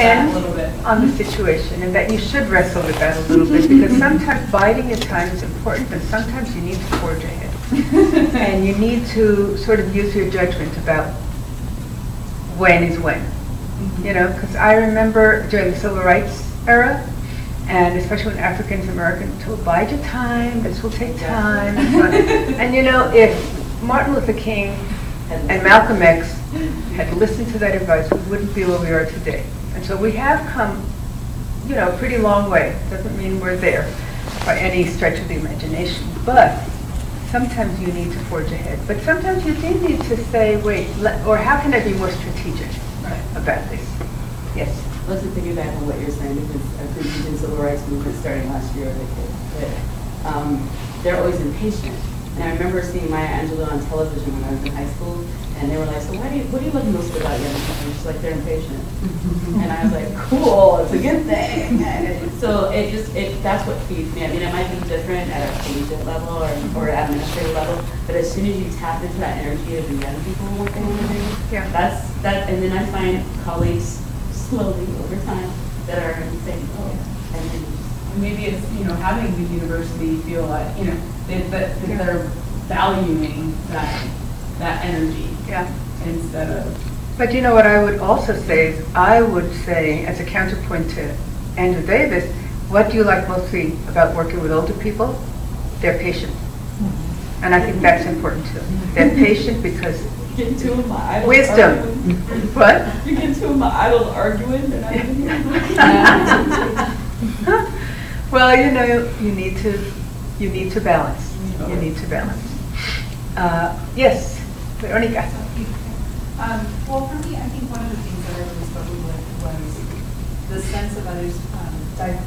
depends on the situation, and that you should wrestle with that a little bit, because sometimes biding your time is important, but sometimes you need to forge ahead. And you need to sort of use your judgment about when is when. You know, because I remember during the Civil Rights era, and especially when African Americans told, bide your time, this will take time. And you know, if Martin Luther King and Malcolm X had listened to that advice, we wouldn't be where we are today. And so we have come, you know, a pretty long way. Doesn't mean we're there by any stretch of the imagination, but sometimes you need to forge ahead. But sometimes you do need to say, wait, or how can I be more strategic about this? Yes? Let's just piggyback on what you're saying, because I think the civil rights movement starting last year, they're always impatient. And I remember seeing Maya Angelou on television when I was in high school, and they were like, so what do you love most about young people? And she's like, they're impatient. And I was like, cool, it's a good thing. So that's what feeds me. I mean, it might be different at a collegiate level or administrative level, but as soon as you tap into that energy of the young people and what they want to do, that's that. And then I find colleagues slowly over time that are saying, oh, and then maybe it's, you know, having the university feel like, you know, that they're valuing that energy instead of. But you know what I would also say is, I would say, as a counterpoint to Andrew Davis, what do you like mostly about working with older people? They're patient. And I think that's important too. They're patient because get into them idle wisdom. Arguing. What? You get into them idle arguing, they're not even Well, you know, you need to balance. You need to balance. Yes, Veronica. Well, for me, I think one of the things that I really struggled with was the sense of others that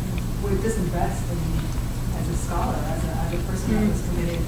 would disinvest in me as a scholar, as a person that was committed,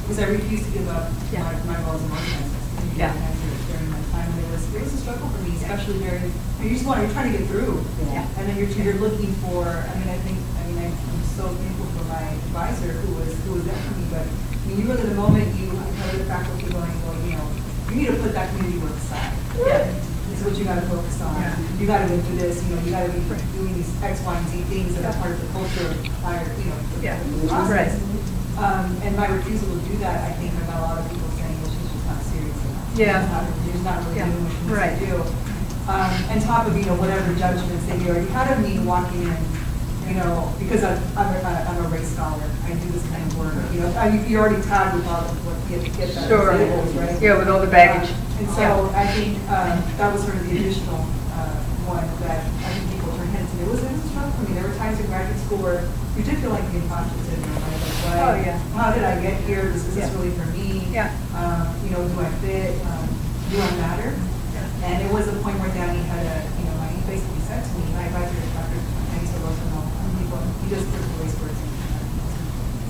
because I refused to give up my role as an organizer. During my time, it was a struggle for me, especially during. You're trying to get through, and then you're looking for. I'm so thankful for my advisor who was there for me. But I mean, you really, the moment you have the faculty going, well, you know, you need to put that community work aside. This is what you got to focus on. You got to go through this. You know, you got to be doing these X, Y, and Z things that are part of the culture of the process. And my refusal to do that, I think, I got a lot of people saying, well, she's just not serious enough. She's not really doing what she needs to do. On top of, you know, whatever judgments they already had of me walking in, you know, because I'm a race scholar. I do this kind of work. You know, you're already tagged with all of what get that labels, right? Yeah, with all the baggage. And so I think that was sort of the additional one that I think people turn heads to. It was a struggle for me. There were times in graduate school where you did feel like the imposter syndrome. Right? Like, how did I get here? Is this really for me? You know, do I fit? Do I matter? And it was a point where Danny had he basically said to me, my advisor, Dr. Rosenthal, he just took the race words.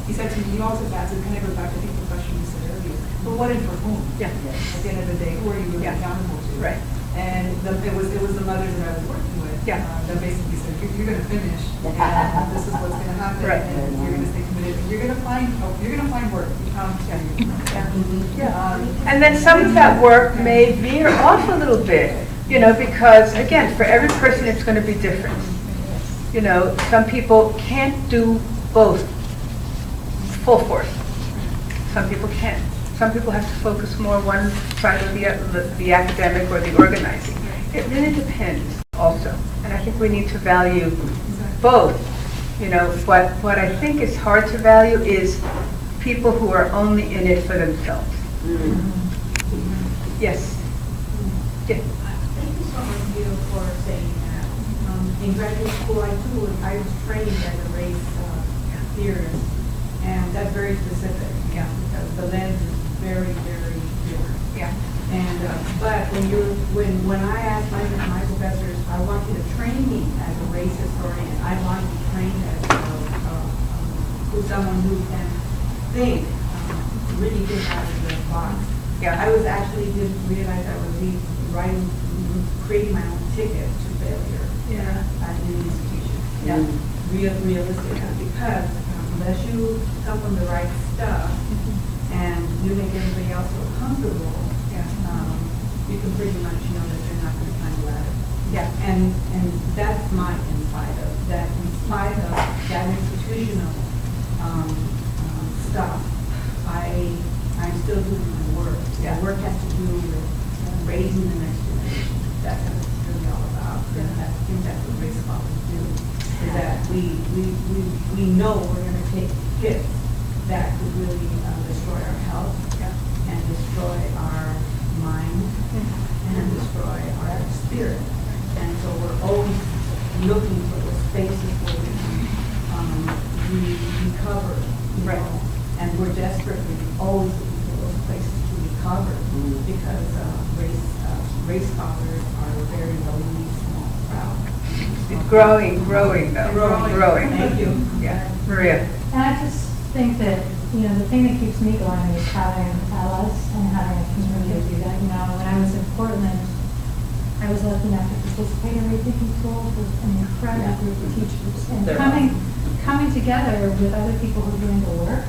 He said to me, you also have to kind of go back, I think the question you said earlier, but what and for whom? At the end of the day, who are you really accountable to? Right. And it was the mothers that I was working with that basically said, you're going to finish, and this is what's going to happen, and you're going to stay committed, and you're going to find work. And then some of that work may veer off a little bit, you know, because again, for every person it's going to be different. You know, some people can't do both full force. Some people can. Some people have to focus more one side or the academic or the organizing. It really depends also. And I think we need to value both. You know, what I think is hard to value is people who are only in it for themselves. Yes. Thank you so much, Neil, for saying that. In graduate school, I was trained as a race theorist, and that's very specific. Because the lens is very, very different. And but when I asked my professors, I want you to train me as a race historian. I want to be trained as someone who can think, really think out of the box. I was actually didn't realize I was creating my own ticket to failure at the institution. Realistic, because unless you come from the right stuff and you make everybody else feel comfortable, you can pretty much know that you're not going to climb the ladder. Yeah. And that's my in spite of, that in spite of that institutional stuff, I'm still doing my work. Yeah. My work has to do with raising the next generation. That's what it's really all about. And I think that's what race scholars do, is that we know we're going to take hits that could really destroy our health and destroy our mind and destroy our spirit. And so we're always looking for the spaces where we can recover, you know, and we're desperately always looking for those places to recover because race scholars are a very lonely, small crowd. It's growing though. Growing. Thank you. Yeah. Maria. And I just think that, you know, the thing that keeps me going is having allies and having a community do that. You know, when I was in Portland, I was lucky enough to participate in rethinking tools with an incredible group of teachers. And coming together with other people who are doing the work,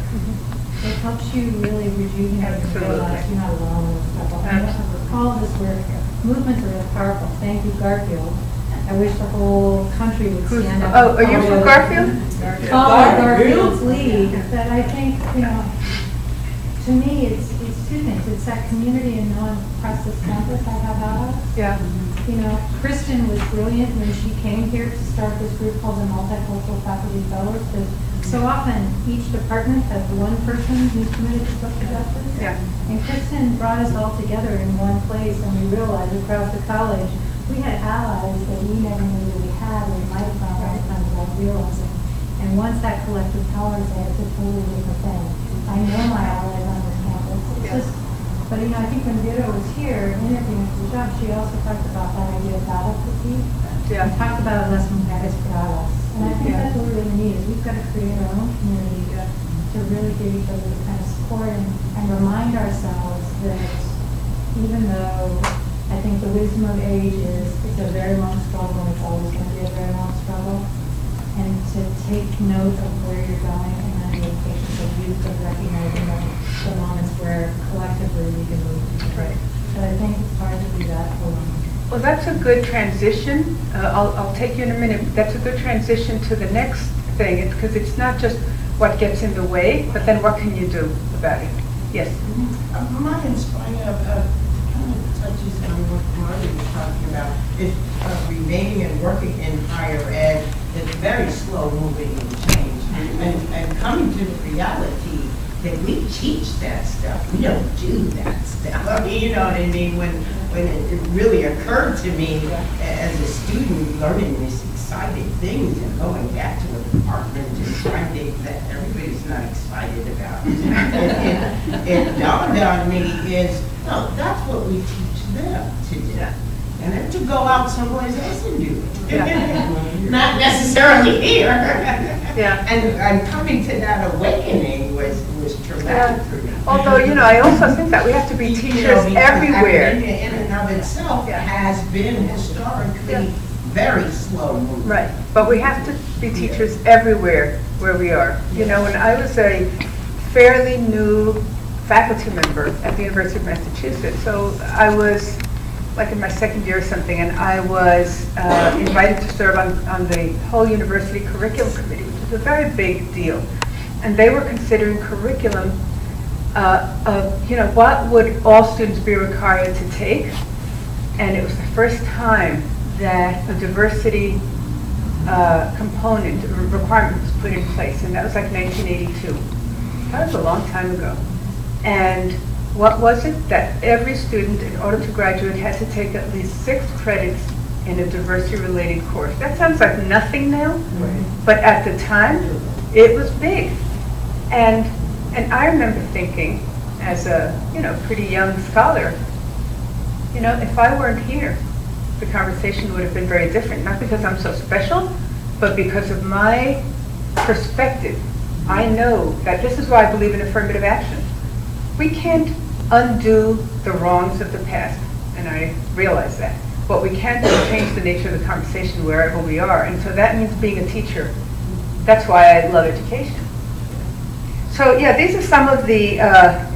it helps you really rejuvenate and realize you're not alone in this struggle. And all of this work, movements are really powerful. Thank you, Garfield. I wish the whole country would stand up. Oh, are you from Garfield? Follow Garfield's lead. But I think, you know, to me, it's two things. It's that community and across this campus I have out of. Yeah. You know, Kristen was brilliant when she came here to start this group called the Multicultural Faculty Fellows, because so often each department has one person who's committed to social justice. Yeah. And Kristen brought us all together in one place, and we realized across the college we had allies that we never knew that we had, we might have found out kind of without realizing. And once that collective power is there, it's a totally different thing. I know my allies on this campus. It's just, but you know, I think when Vito was here interviewing for the job, she also talked about that idea of battle fatigue. Yeah. And talked about less mujeres paradas. And I think that's what we really need, is we've got to create our own community to really give each other the kind of support and remind ourselves that even though I think the wisdom of age is it's a very long struggle and it's always going to be a very long struggle. And to take note of where you're going and then the patience of youth of recognizing the moments where collectively we can move. Right. But I think it's hard to do that alone. Well, that's a good transition. I'll take you in a minute. That's a good transition to the next thing, because it's not just what gets in the way, but then what can you do about it? Yes? My inspiring kind of touches on what Marty was talking about, is remaining and working in higher ed. It's very slow moving and change. And coming to the reality that we teach that stuff. We don't do that stuff. I mean, you know what I mean? When it really occurred to me as a student learning these exciting things and going back to a department and finding that everybody's not excited about it. It dawned on me is, no, that's what we teach them to do. And then to go out someplace else and do it. Not necessarily here. Yeah. And coming to that awakening was traumatic for me. Although, you know, I also think that we have to be teachers everywhere. In and of itself has been historically very slow moving. Right, but we have to be teachers everywhere where we are. You know, when I was a fairly new faculty member at the University of Massachusetts, so I was like in my second year or something, and I was invited to serve on the whole university curriculum committee, which is a very big deal. And they were considering curriculum of, you know, what would all students be required to take? And it was the first time that a diversity component requirement was put in place, and that was like 1982. That was a long time ago. And what was it? That every student, in order to graduate, had to take at least 6 credits in a diversity-related course. That sounds like nothing now, but at the time, it was big. And I remember thinking, as a pretty young scholar, if I weren't here, the conversation would have been very different. Not because I'm so special, but because of my perspective. I know that this is why I believe in affirmative action. We can't undo the wrongs of the past, and I realize that. What we can do is change the nature of the conversation wherever we are, and so that means being a teacher. That's why I love education. So yeah, these are some of the,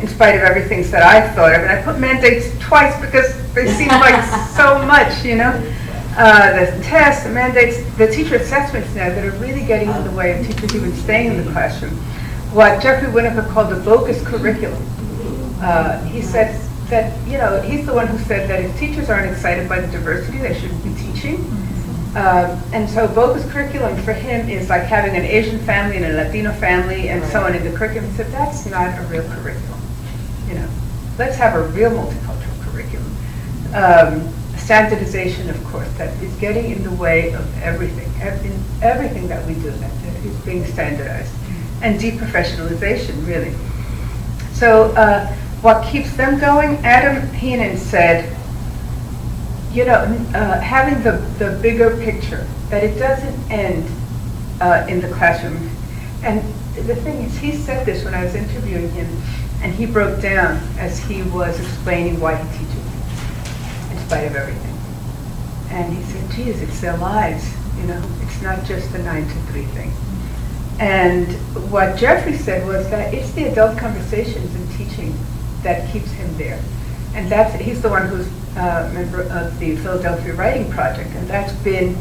in spite of everything that I thought of, and I put mandates twice because they seem like so much, the tests, the mandates, the teacher assessments now that are really getting in the way of teachers even staying in the classroom. What Jeffrey Winokur called the bogus curriculum. He said that, you know, he's the one who said that if teachers aren't excited by the diversity, they shouldn't be teaching. And so bogus curriculum for him is like having an Asian family and a Latino family and so on in the curriculum. He said that's not a real curriculum. You know, let's have a real multicultural curriculum. Standardization, of course, that is getting in the way of everything. Everything that we do that is being standardized. And deprofessionalization, really. So what keeps them going? Adam Heenan said, you know, having the bigger picture, that it doesn't end in the classroom. And the thing is, he said this when I was interviewing him, and he broke down as he was explaining why he teaches, in spite of everything. And he said, geez, it's their lives, you know, it's not just the 9 to 3 thing. And what Jeffrey said was that it's the adult conversations and teaching that keeps him there. And he's the one who's a member of the Philadelphia Writing Project, and that's been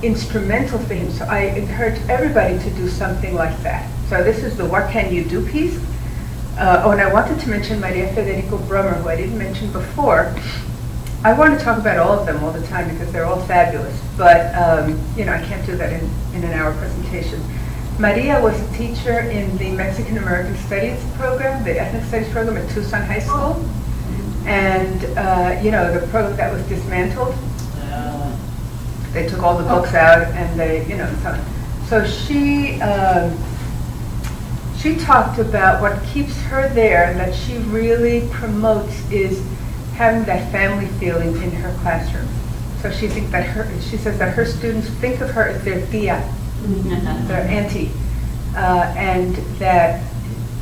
instrumental for him. So I encourage everybody to do something like that. So this is the What Can You Do piece. And I wanted to mention Maria Federico Brummer, who I didn't mention before. I want to talk about all of them all the time because they're all fabulous, but you know, I can't do that in an hour presentation. Maria was a teacher in the Mexican American Studies program, the Ethnic Studies program at Tucson High School. And, you know, the program that was dismantled, they took all the books out and they, you know, so on. So she talked about what keeps her there and that she really promotes is having that family feeling in her classroom. So she says that her students think of her as their tia, their auntie, and that,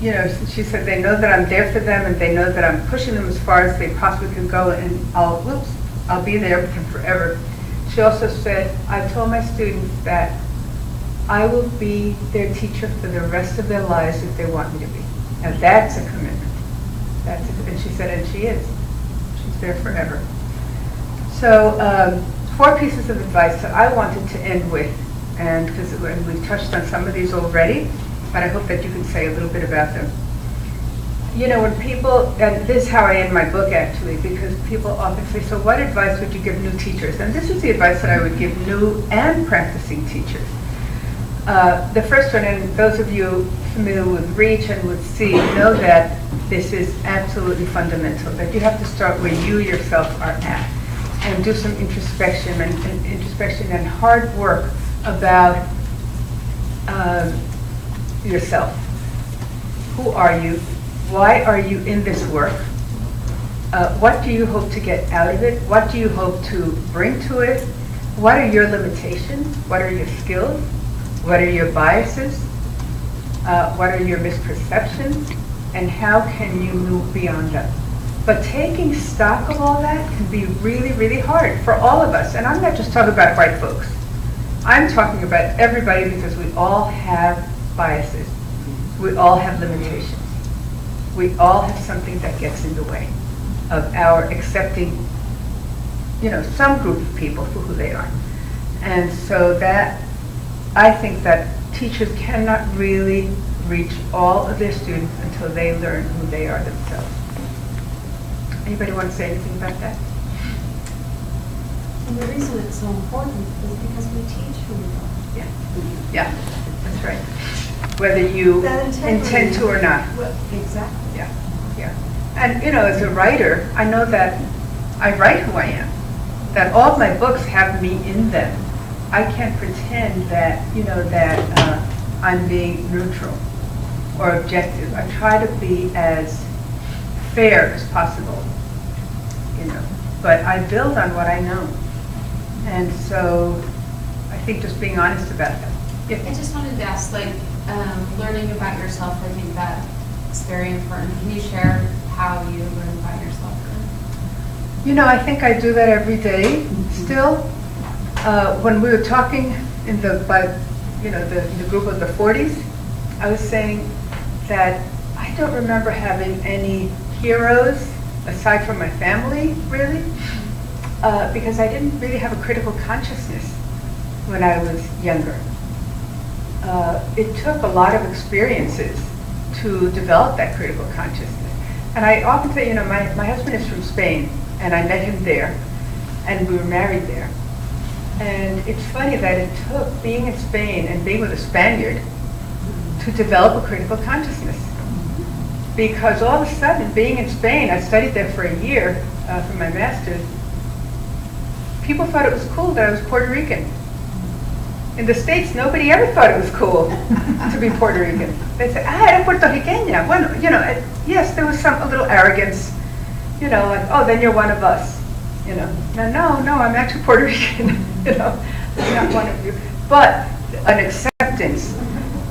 you know, she said they know that I'm there for them and they know that I'm pushing them as far as they possibly can go, and I'll be there with them forever. She also said, I told my students that I will be their teacher for the rest of their lives if they want me to be. And that's a commitment. And she said, and she is. She's there forever. So 4 pieces of advice that I wanted to end with, and because we've touched on some of these already, but I hope that you can say a little bit about them. You know, when people, and this is how I end my book actually, because people often say, so what advice would you give new teachers? And this is the advice that I would give new and practicing teachers. The first one, and those of you familiar with REACH and with C know that this is absolutely fundamental, that you have to start where you yourself are at and do some introspection and hard work about yourself. Who are you? Why are you in this work? What do you hope to get out of it? What do you hope to bring to it? What are your limitations? What are your skills? What are your biases? What are your misperceptions? And how can you move beyond them? But taking stock of all that can be really, really hard for all of us. And I'm not just talking about white folks. I'm talking about everybody because we all have biases. We all have limitations. We all have something that gets in the way of our accepting, you know, some group of people for who they are. And so that, I think that teachers cannot really reach all of their students until they learn who they are themselves. Anybody want to say anything about that? And the reason it's so important is because we teach who we are. Yeah, yeah, that's right. Whether you intend to or not. Well, exactly. Yeah, yeah. And you know, as a writer, I know that I write who I am. That all of my books have me in them. I can't pretend that, you know, that I'm being neutral or objective. I try to be as fair as possible, you know. But I build on what I know. And so I think just being honest about that. Yeah. I just wanted to ask, like, learning about yourself, I think that's very important. Can you share how you learn about yourself? You know, I think I do that every day still. When we were talking in the group of the 40s, I was saying that I don't remember having any heroes aside from my family, really. because I didn't really have a critical consciousness when I was younger. It took a lot of experiences to develop that critical consciousness. And I often say, my husband is from Spain, and I met him there, and we were married there. And it's funny that it took being in Spain and being with a Spaniard to develop a critical consciousness. Because all of a sudden, being in Spain, I studied there for a year for my master's, people thought it was cool that I was Puerto Rican. In the States, nobody ever thought it was cool to be Puerto Rican. They said, eres puertorriqueña. Bueno, yes, there was a little arrogance, like, oh, then you're one of us. No, I'm actually Puerto Rican. I'm not one of you. But an acceptance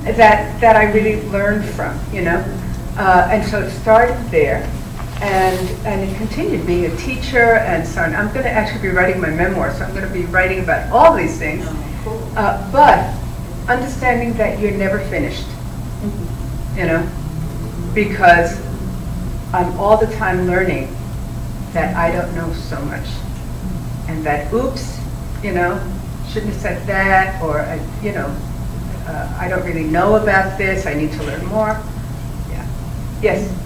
that I really learned from, and so it started there, and it continued being a teacher and so on. I'm going to actually be writing my memoir, so I'm going to be writing about all these things. But understanding that you're never finished, because I'm all the time learning that I don't know so much, and that oops, shouldn't have said that, or I don't really know about this. I need to learn more. Yeah. Yes.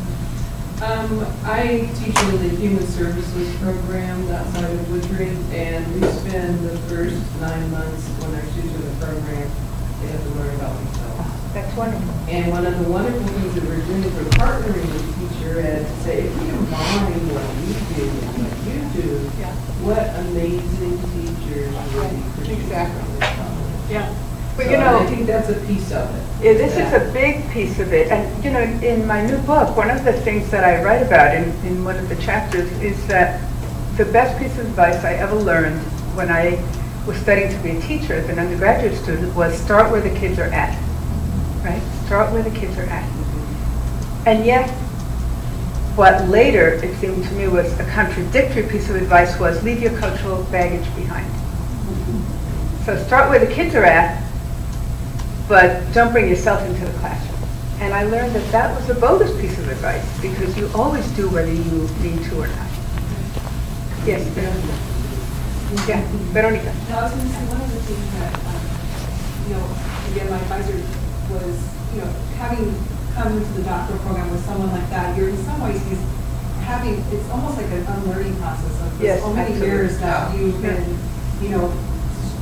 I teach in the Human Services program outside of Woodring, and we spend the first 9 months when our students are in the program, they have to learn about themselves. That's wonderful. And one of the wonderful things that we're doing is we're partnering with teacher ed to say, if you combine what you do and what you do, what amazing teachers will be producing. Exactly. Yeah. But so I think that's a piece of it. Yeah, this is a big piece of it. And in my new book, one of the things that I write about in one of the chapters is that the best piece of advice I ever learned when I was studying to be a teacher as an undergraduate student was start where the kids are at. Right? Start where the kids are at. And yet, what later it seemed to me was a contradictory piece of advice was leave your cultural baggage behind. So start where the kids are at, but don't bring yourself into the classroom. And I learned that was a bogus piece of advice, because you always do whether you need to or not. Yes, Veronica. Yeah, Veronica. No, I was going to say, one of the things that, again, my advisor was, having come into the doctoral program with someone like that, you're in some ways, it's almost like an unlearning process of so many years that you've been,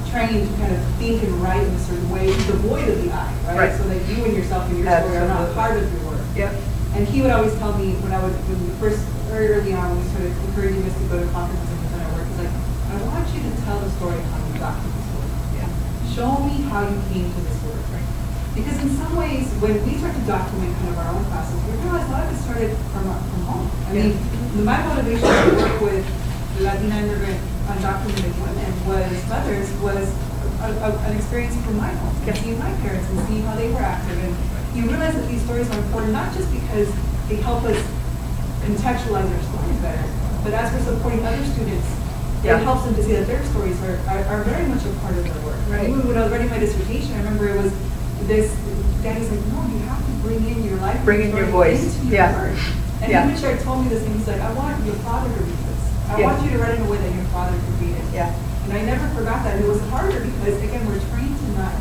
trained to kind of think and write in a certain way, devoid of the I, right? So that you and yourself and your story are not part of your work. Yep. And he would always tell me when we first, very early on, when we started encouraging us to go to conferences and present our work, he's like, I want you to tell the story of how you got to this work. Yeah. Show me how you came to this work. Right? Because in some ways, when we start to document kind of our own classes, we realize a lot of it started from home. I mean, my motivation to work with Latina immigrant undocumented women mothers was an experience from my home, and seeing my parents and seeing how they were active. And you realize that these stories are important not just because they help us contextualize our stories better, but as we're supporting other students, it helps them to see that their stories are very much a part of their work. Right. Even when I was writing my dissertation, I remember it was this, Daddy's like, no, you have to bring in your life. Bring in your voice. Into your work. And he would share, told me this, and he's like, I want your father to read this. I want you to write in a way that your father can read it. Yeah. And I never forgot that. And it was harder because, again, we're trained to not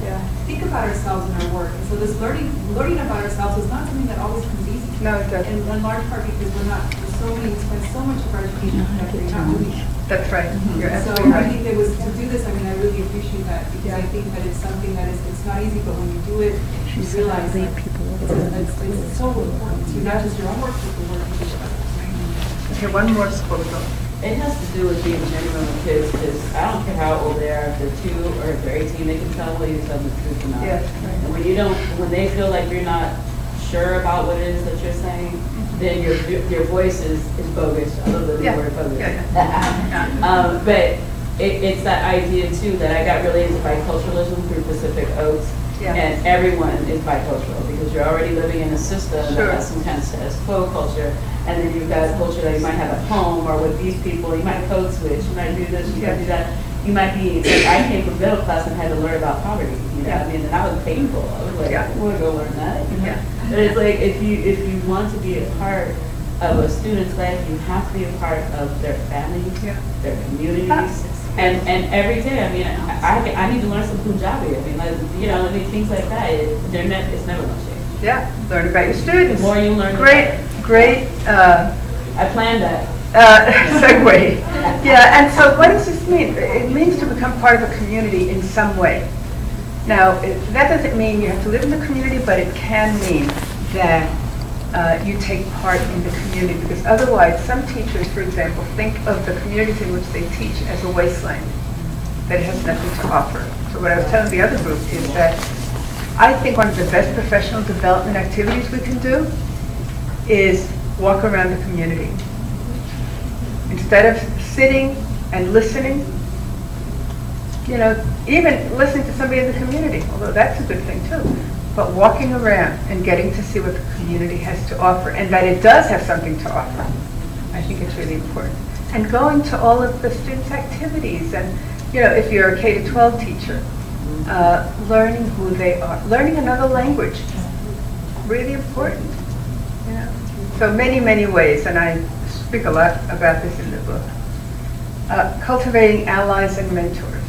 think about ourselves in our work. And so this learning about ourselves is not something that always comes easy. No, it doesn't. In large part because we spend so much of our education that we're not doing it. That's right. You're So absolutely right. I think it was, to do this, I really appreciate that, because I think that it's something that it's not easy, but when you do it, you realize that it's so important to not just your own work, but the work of others. Okay, one more proposal. It has to do with being genuine with kids, because I don't care how old they are, if they're 2 or if they're 18, they can tell whether you're telling the truth or not. Yes. And when they feel like you're not sure about what it is that you're saying, then your voice is bogus. I love the word bogus. But it's that idea too that I got really into biculturalism through Pacific Oaks. And everyone is bicultural because you're already living in a system that has some kind of status quo culture, and then you've got a culture that you might have at home or with these people. You might code switch, you might do this, you might do that. You might be, I came from middle class and had to learn about poverty, I mean, and that was painful. I was like, I don't want to go learn that. But it's like, if you want to be a part of a student's life, you have to be a part of their families, their communities. And every day, I mean, I need to learn some Punjabi. I mean, like, you know, I mean, things like that. It's never going to change. Yeah, learn about your students. The more you learn, Great. I planned that. Segue. Yeah, and so what does this mean? It means to become part of a community in some way. Now, that doesn't mean you have to live in the community, but it can mean that you take part in the community, because otherwise some teachers, for example, think of the communities in which they teach as a wasteland, that it has nothing to offer. So what I was telling the other group is that I think one of the best professional development activities we can do is walk around the community. Instead of sitting and listening, you know, even listening to somebody in the community, although that's a good thing too, but walking around and getting to see what the community has to offer, and that it does have something to offer. I think it's really important. And going to all of the students' activities, and, you know, if you're a K-12 teacher, learning who they are, learning another language, really important, you know. So many, many ways, and I speak a lot about this in the book. Cultivating allies and mentors.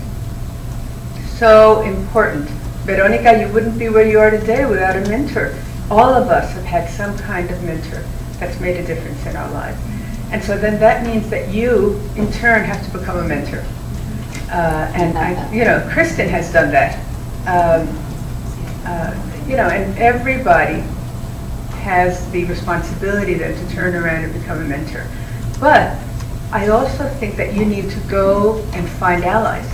So important. Veronica, you wouldn't be where you are today without a mentor. All of us have had some kind of mentor that's made a difference in our lives. And so then that means that you, in turn, have to become a mentor. You know, Kristen has done that. You know, and everybody has the responsibility then to turn around and become a mentor. But I also think that you need to go and find allies,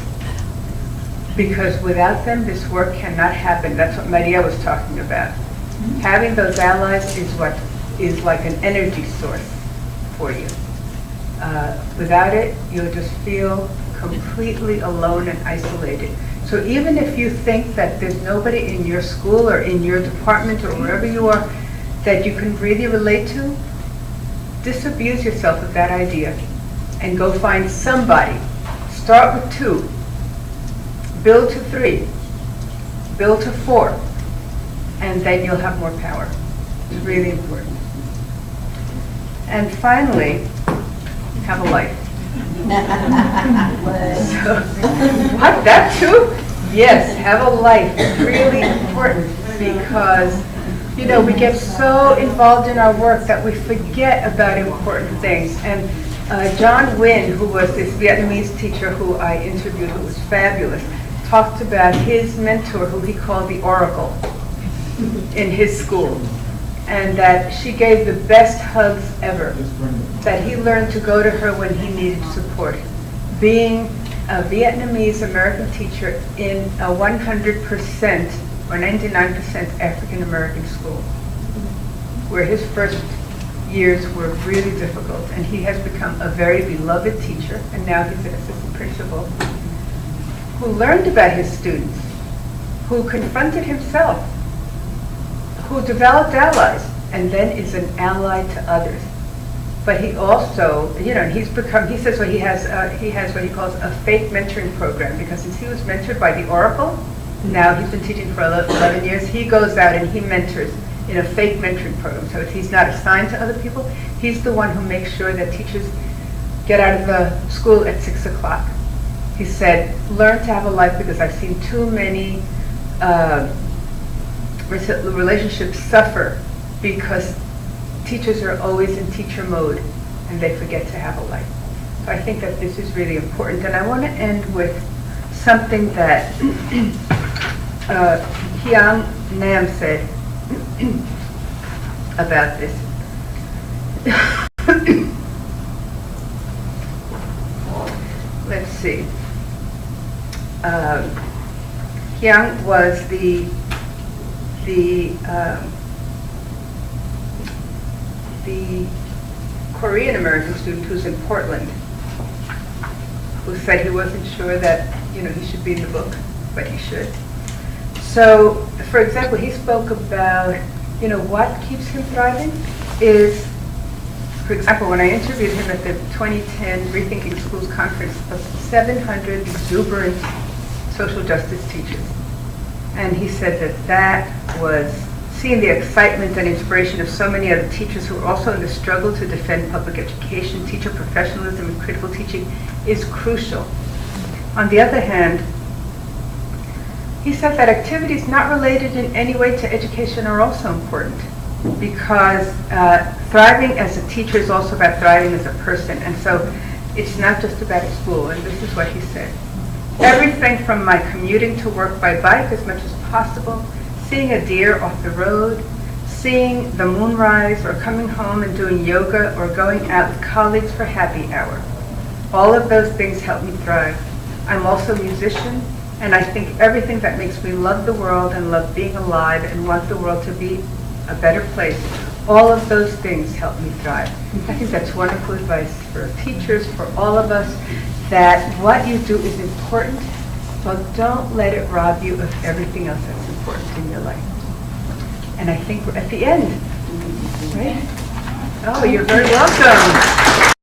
because without them, this work cannot happen. That's what Maria was talking about. Having those allies is what is like an energy source for you. Without it, you'll just feel completely alone and isolated. So even if you think that there's nobody in your school or in your department or wherever you are that you can really relate to, disabuse yourself of that idea and go find somebody. Start with 2. Build to 3, build to 4, and then you'll have more power. It's really important. And finally, have a life. So, what, that too? Yes, have a life. It's really important because, you know, we get so involved in our work that we forget about important things. And John Nguyen, who was this Vietnamese teacher who I interviewed, who was fabulous, talked about his mentor, who he called the Oracle, in his school, and that she gave the best hugs ever, that he learned to go to her when he needed support. Being a Vietnamese American teacher in a 100% or 99% African American school, where his first years were really difficult, and he has become a very beloved teacher, and now he's an assistant principal, who learned about his students, who confronted himself, who developed allies, and then is an ally to others. But he also, you know, he says he has what he calls a fake mentoring program, because since he was mentored by the Oracle, now he's been teaching for 11 years, he goes out and he mentors in a fake mentoring program. So he's not assigned to other people, he's the one who makes sure that teachers get out of the school at 6 o'clock. He said, learn to have a life, because I've seen too many relationships suffer because teachers are always in teacher mode and they forget to have a life. So I think that this is really important. And I want to end with something that Hyang Nam said about this. Let's see. Hyang was the Korean American student who's in Portland, who said he wasn't sure that, you know, he should be in the book, but he should. So, for example, he spoke about, you know, what keeps him thriving is, for example, when I interviewed him at the 2010 Rethinking Schools conference of 700 exuberant social justice teachers. And he said that that was seeing the excitement and inspiration of so many other teachers who are also in the struggle to defend public education, teacher professionalism, and critical teaching is crucial. On the other hand, he said that activities not related in any way to education are also important, because thriving as a teacher is also about thriving as a person, and so it's not just about school, and this is what he said. Everything from my commuting to work by bike as much as possible, seeing a deer off the road, seeing the moon rise, or coming home and doing yoga, or going out with colleagues for happy hour. All of those things help me thrive. I'm also a musician, and I think everything that makes me love the world and love being alive and want the world to be a better place, all of those things help me thrive. I think that's wonderful advice for teachers, for all of us, that what you do is important, but don't let it rob you of everything else that's important in your life. And I think we're at the end, right? Oh, you're very welcome.